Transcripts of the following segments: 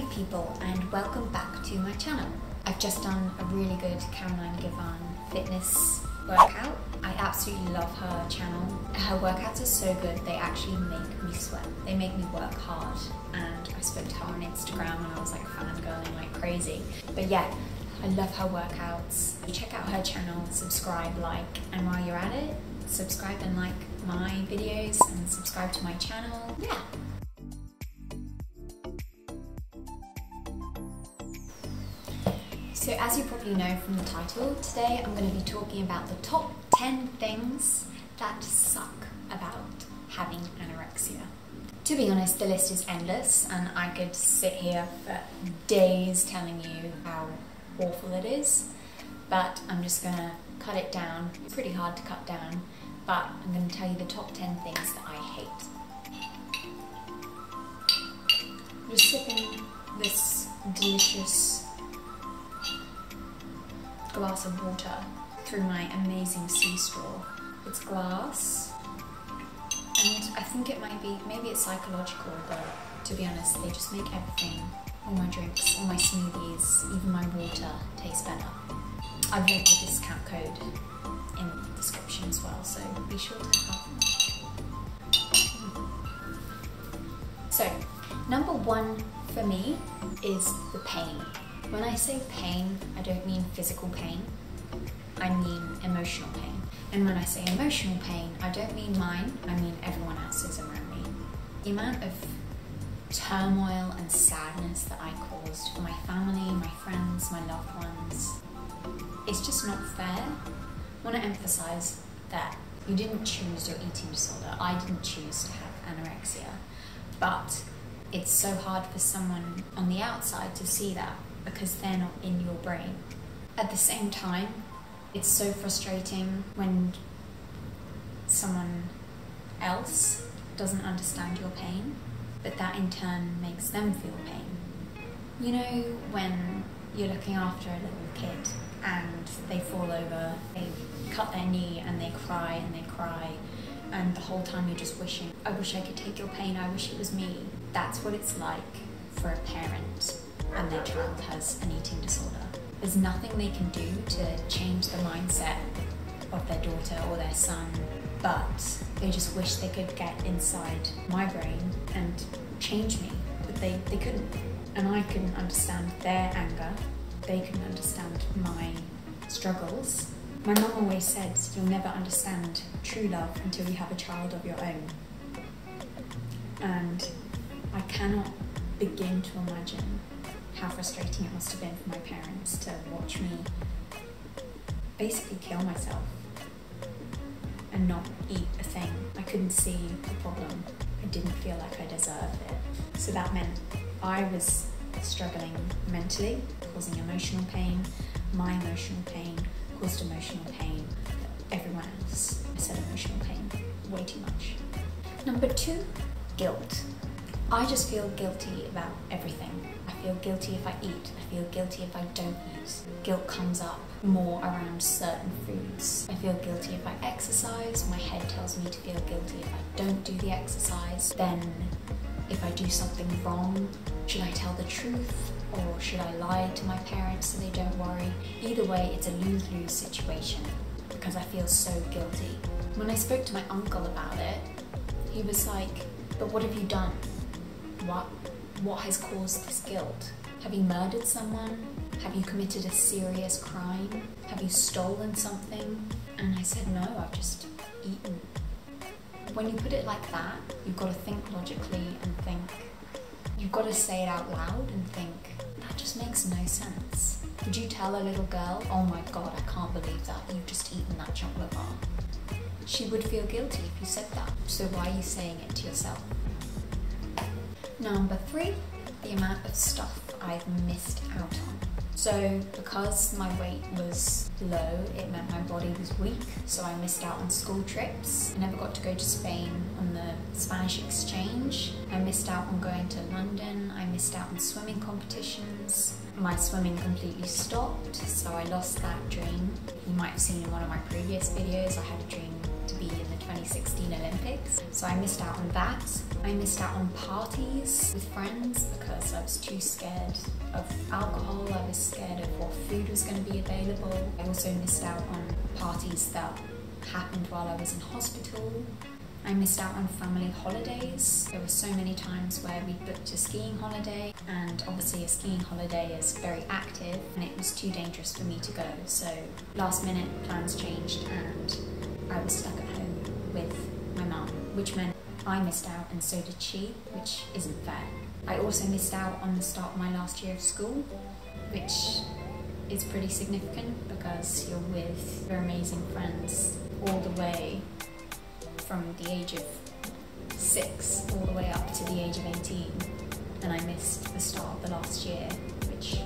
Hey people, and welcome back to my channel. I've just done a really good Caroline Givan fitness workout. I absolutely love her channel. Her workouts are so good, they actually make me sweat. They make me work hard, and I spoke to her on Instagram and I was like fangirling like crazy. But yeah, I love her workouts. Check out her channel, subscribe, like, and while you're at it, subscribe and like my videos and subscribe to my channel. Yeah. So as you probably know from the title, today I'm going to be talking about the top 10 things that suck about having anorexia. To be honest, the list is endless and I could sit here for days telling you how awful it is, but I'm just going to cut it down. It's pretty hard to cut down, but I'm going to tell you the top 10 things that I hate. I'm just sipping this delicious glass of water through my amazing sea straw. It's glass, and I think it might be, maybe it's psychological, but to be honest, they just make everything, all my drinks, all my smoothies, even my water taste better. I've linked the discount code in the description as well, so be sure to have them. So, number one for me is the pain. When I say pain, I don't mean physical pain, I mean emotional pain. And when I say emotional pain, I don't mean mine, I mean everyone else's around me. The amount of turmoil and sadness that I caused for my family, my friends, my loved ones, it's just not fair. I want to emphasize that you didn't choose your eating disorder. I didn't choose to have anorexia, but it's so hard for someone on the outside to see that, because they're not in your brain. At the same time, it's so frustrating when someone else doesn't understand your pain, but that in turn makes them feel pain. You know, when you're looking after a little kid and they fall over, they cut their knee and they cry, and the whole time you're just wishing, I wish I could take your pain, I wish it was me. That's what it's like for a parent and their child has an eating disorder. There's nothing they can do to change the mindset of their daughter or their son, but they just wish they could get inside my brain and change me, but they couldn't. And I couldn't understand their anger, they couldn't understand my struggles. My mum always said, you'll never understand true love until you have a child of your own. And I cannot begin to imagine how frustrating it must have been for my parents to watch me basically kill myself and not eat a thing. I couldn't see the problem. I didn't feel like I deserved it. So that meant I was struggling mentally, causing emotional pain. My emotional pain caused emotional pain. Everyone else, I said emotional pain way too much. Number two, guilt. I just feel guilty about everything. I feel guilty if I eat. I feel guilty if I don't eat. Guilt comes up more around certain foods. I feel guilty if I exercise. My head tells me to feel guilty if I don't do the exercise. Then if I do something wrong, should I tell the truth or should I lie to my parents so they don't worry? Either way, it's a lose-lose situation because I feel so guilty. When I spoke to my uncle about it, he was like, but what have you done? What has caused this guilt? Have you murdered someone? Have you committed a serious crime? Have you stolen something? And I said, no, I've just eaten. When you put it like that, you've got to think logically and think, you've got to say it out loud and think, that just makes no sense. Would you tell a little girl, oh my God, I can't believe that, you've just eaten that chocolate bar? She would feel guilty if you said that. So why are you saying it to yourself? Number three, the amount of stuff I've missed out on. So because my weight was low, it meant my body was weak, so I missed out on school trips. I never got to go to Spain on the Spanish exchange. I missed out on going to London. I missed out on swimming competitions. My swimming completely stopped, so I lost that dream. You might have seen in one of my previous videos, I had a dream to be in the 2016 Olympics, so I missed out on that. I missed out on parties with friends because I was too scared of alcohol. I was scared of what food was going to be available. I also missed out on parties that happened while I was in hospital. I missed out on family holidays. There were so many times where we booked a skiing holiday, and obviously a skiing holiday is very active and it was too dangerous for me to go. So last minute plans changed and I was stuck at home with my mum, which meant I missed out and so did she, which isn't fair. I also missed out on the start of my last year of school, which is pretty significant because you're with your amazing friends all the way from the age of 6 all the way up to the age of 18, and I missed the start of the last year, which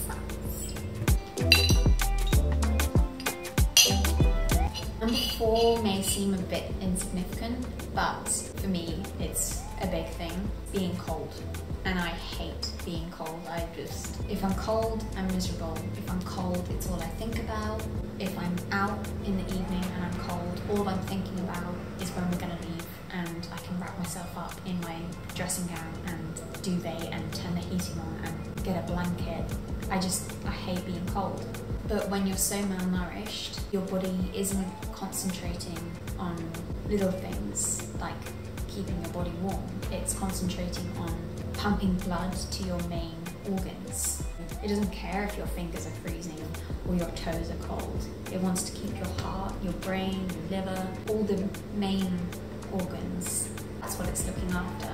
sucks. Number 4 may seem a bit insignificant, but for me it's a big thing, being cold. And I hate being cold. If I'm cold, I'm miserable. If I'm cold, it's all I think about. If I'm out in the evening and I'm cold, all I'm thinking about is when we're gonna leave, and I can wrap myself up in my dressing gown and duvet and turn the heating on and get a blanket. I hate being cold. But when you're so malnourished, your body isn't concentrating on little things like keeping your body warm. It's concentrating on pumping blood to your main organs. It doesn't care if your fingers are freezing or your toes are cold. It wants to keep your heart, your brain, your liver, all the main organs. That's what it's looking after.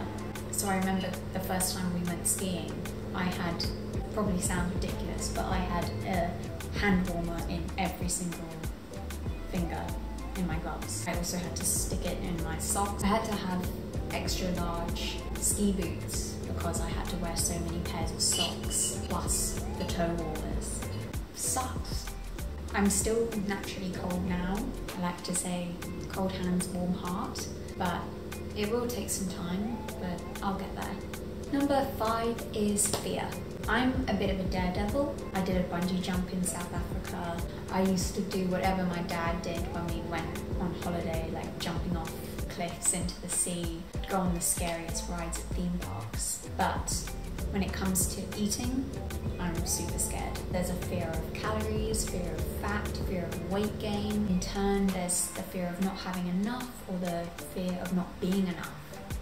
So I remember the first time we went skiing, I had, probably sounds ridiculous, but I had a hand warmer in every single finger in my gloves. I also had to stick it in my socks. I had to have extra large ski boots because I had to wear so many pairs of socks plus the toe warmers. Sucks. I'm still naturally cold now. I like to say cold hands, warm heart, but it will take some time, but I'll get there. Number 5 is fear. I'm a bit of a daredevil. I did a bungee jump in South Africa. I used to do whatever my dad did when we went on holiday, like jumping off cliffs into the sea, go on the scariest rides at theme parks. But when it comes to eating, I'm super scared. There's a fear of calories, fear of fat, fear of weight gain. In turn, there's the fear of not having enough or the fear of not being enough.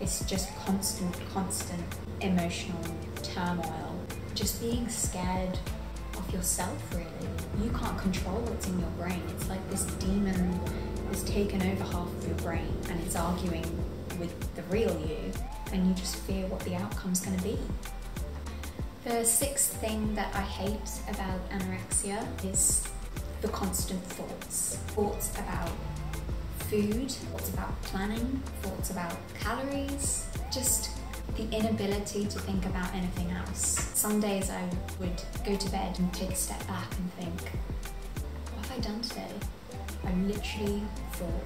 It's just constant emotional turmoil. Just being scared of yourself, really. You can't control what's in your brain. It's like this demon has taken over half of your brain and it's arguing with the real you, and you just fear what the outcome's going to be. The 6th thing that I hate about anorexia is the constant thoughts. Thoughts about food, thoughts about planning, thoughts about calories, just the inability to think about anything else. Some days I would go to bed and take a step back and think, what have I done today? I literally thought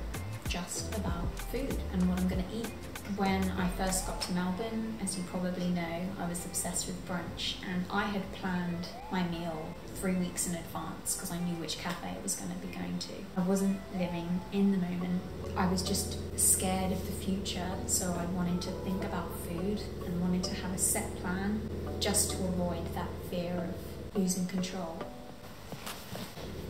just about food and what I'm going to eat. When I first got to Melbourne, as you probably know, I was obsessed with brunch, and I had planned my meal 3 weeks in advance because I knew which cafe I was going to be going to. I wasn't living in the moment. I was just scared of the future, so I wanted to think about food and wanted to have a set plan just to avoid that fear of losing control.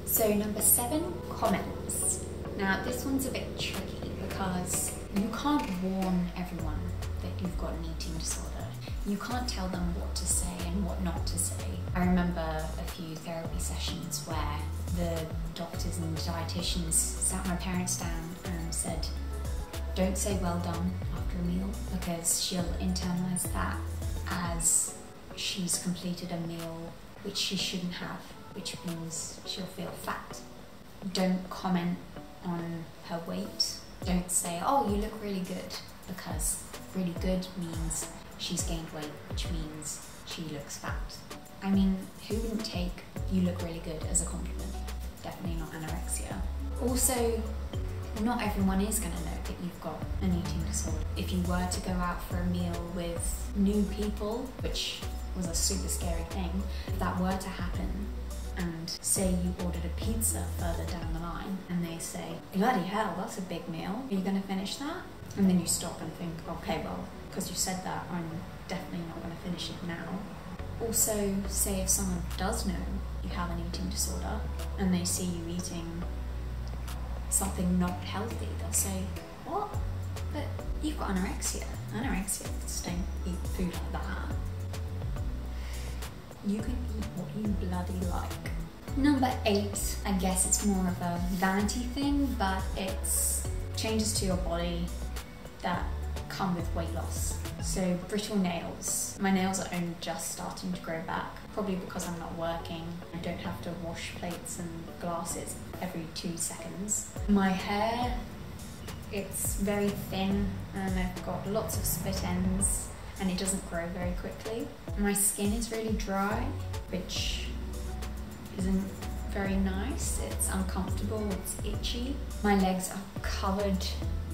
So number 7, comments. Now this one's a bit tricky because you can't warn everyone that you've got an eating disorder. You can't tell them what to say and what not to say. I remember a few therapy sessions where the doctors and dietitians sat my parents down and said, don't say well done after a meal because she'll internalise that as she's completed a meal which she shouldn't have, which means she'll feel fat. Don't comment on her weight. Don't say, oh, you look really good, because really good means she's gained weight, which means she looks fat. I mean, who wouldn't take you look really good as a compliment? Definitely not anorexia. Also, not everyone is going to know that you've got an eating disorder. If you were to go out for a meal with new people, which was a super scary thing, if that were to happen, and say you ordered a pizza further down the line and they say, bloody hell, that's a big meal. Are you going to finish that? And then you stop and think, okay, well, because you said that, I'm definitely not going to finish it now. Also, say if someone does know you have an eating disorder and they see you eating something not healthy, they'll say, what? But you've got anorexia. Anorexics don't eat food like that. You can eat what you bloody like. Number 8, I guess it's more of a vanity thing, but it's changes to your body that come with weight loss. So brittle nails. My nails are only just starting to grow back, probably because I'm not working. I don't have to wash plates and glasses every 2 seconds. My hair, it's very thin and I've got lots of split ends and it doesn't grow very quickly. My skin is really dry, which isn't very nice. It's uncomfortable, it's itchy. My legs are covered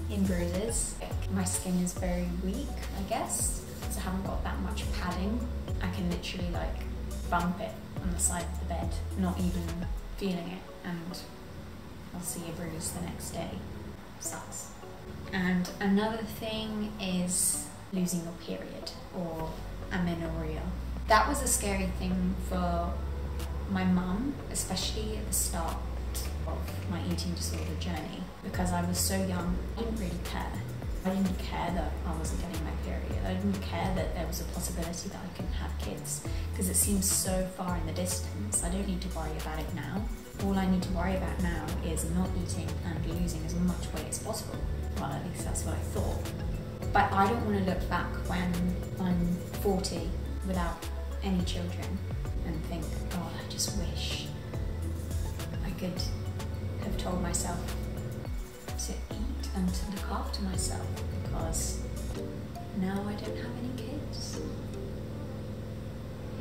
in bruises. My skin is very weak, I guess, because I haven't got that much padding. I can literally like bump it on the side of the bed, not even feeling it, and I'll see a bruise the next day. Sucks. And another thing is losing your period, or amenorrhea. That was a scary thing for my mum, especially at the start of my eating disorder journey, because I was so young. I didn't really care. I didn't care that I wasn't getting my period. I didn't care that there was a possibility that I couldn't have kids, because it seems so far in the distance. I don't need to worry about it now. All I need to worry about now is not eating and losing as much weight as possible. Well, at least that's what I thought. But I don't want to look back when I'm 40 without any children and think, oh, I just wish I could have told myself to eat and to look after myself, because now I don't have any kids.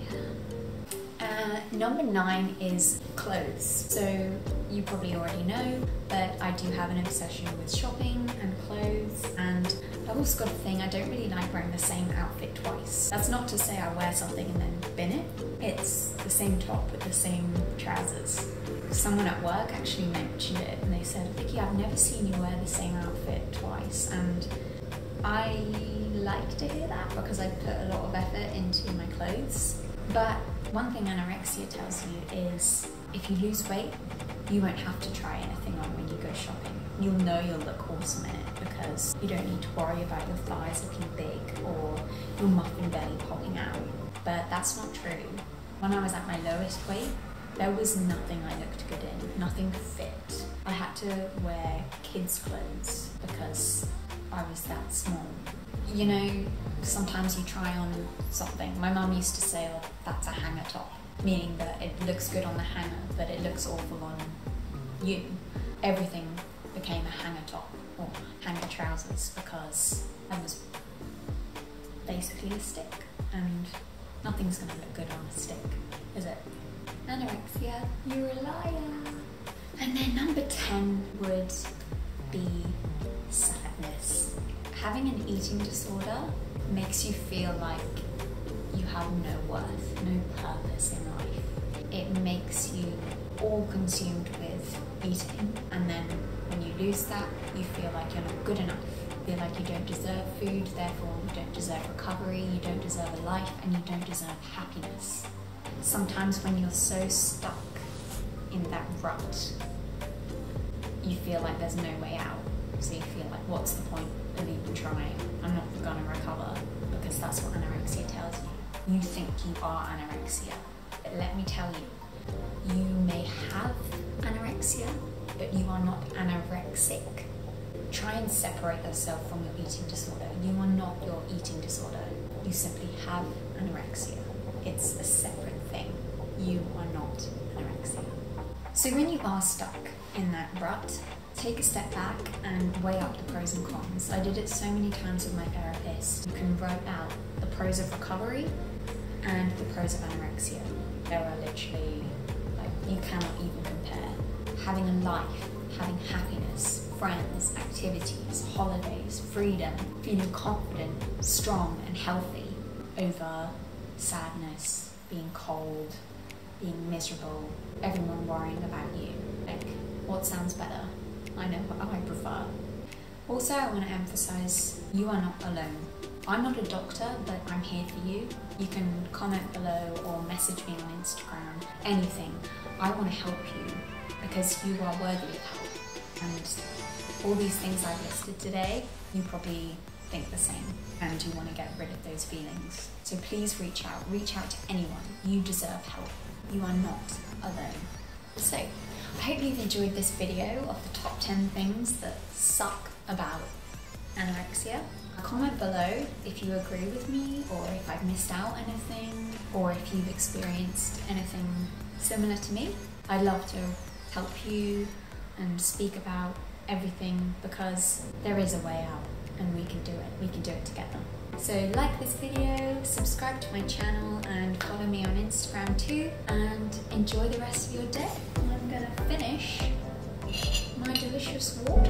Yeah. Number 9 is clothes. So you probably already know, but I do have an obsession with shopping and clothes, and I've also got a thing, I don't really like wearing the same outfit twice. That's not to say I wear something and then bin it. It's the same top with the same trousers. Someone at work actually mentioned it and they said, Vicky, I've never seen you wear the same outfit twice, and I like to hear that because I put a lot of effort into my clothes. But one thing anorexia tells you is if you lose weight, you won't have to try anything on when you go shopping. You'll know you'll look awesome in it because you don't need to worry about your thighs looking big or your muffin belly popping out. But that's not true. When I was at my lowest weight, there was nothing I looked good in, nothing fit. I had to wear kids' clothes because I was that small. You know, sometimes you try on something. My mum used to say, oh, that's a hanger top, meaning that it looks good on the hanger, but it looks awful on you. Everything became a hanger top or hanger trousers because I was basically a stick, and nothing's gonna look good on a stick, is it? Anorexia, you're a liar. And then number 10 would be sadness. Having an eating disorder makes you feel like you have no worth, no purpose in life. It makes you all consumed with eating, and then when you lose that, you feel like you're not good enough. You feel like you don't deserve food, therefore you don't deserve recovery, you don't deserve a life, and you don't deserve happiness. Sometimes when you're so stuck in that rut, you feel like there's no way out. So you feel like, what's the point of even trying? I'm not gonna recover, because that's what anorexia tells you. You think you are anorexia. But let me tell you, you may have anorexia, but you are not anorexic. Try and separate yourself from your eating disorder. You are not your eating disorder. You simply have anorexia. It's a separate thing. You are not anorexia. So when you are stuck in that rut, take a step back and weigh up the pros and cons. I did it so many times with my therapist. You can write out the pros of recovery and the pros of anorexia. There are literally, like, you cannot even compare. Having a life, having happiness, friends, activities, holidays, freedom, feeling confident, strong and healthy over sadness, being cold, being miserable, everyone worrying about you. Like, what sounds better? I know what I prefer. Also, I want to emphasize, you are not alone. I'm not a doctor, but I'm here for you. You can comment below or message me on Instagram, anything. I want to help you because you are worthy of help. And all these things I've listed today, you probably think the same and you want to get rid of those feelings. So please reach out to anyone. You deserve help. You are not alone. So, I hope you've enjoyed this video of the top 10 things that suck about anorexia. Comment below if you agree with me, or if I've missed out anything, or if you've experienced anything similar to me. I'd love to help you and speak about everything, because there is a way out and we can do it. We can do it together. So like this video, subscribe to my channel and follow me on Instagram too, and enjoy the rest of your day. I'm gonna finish my delicious water.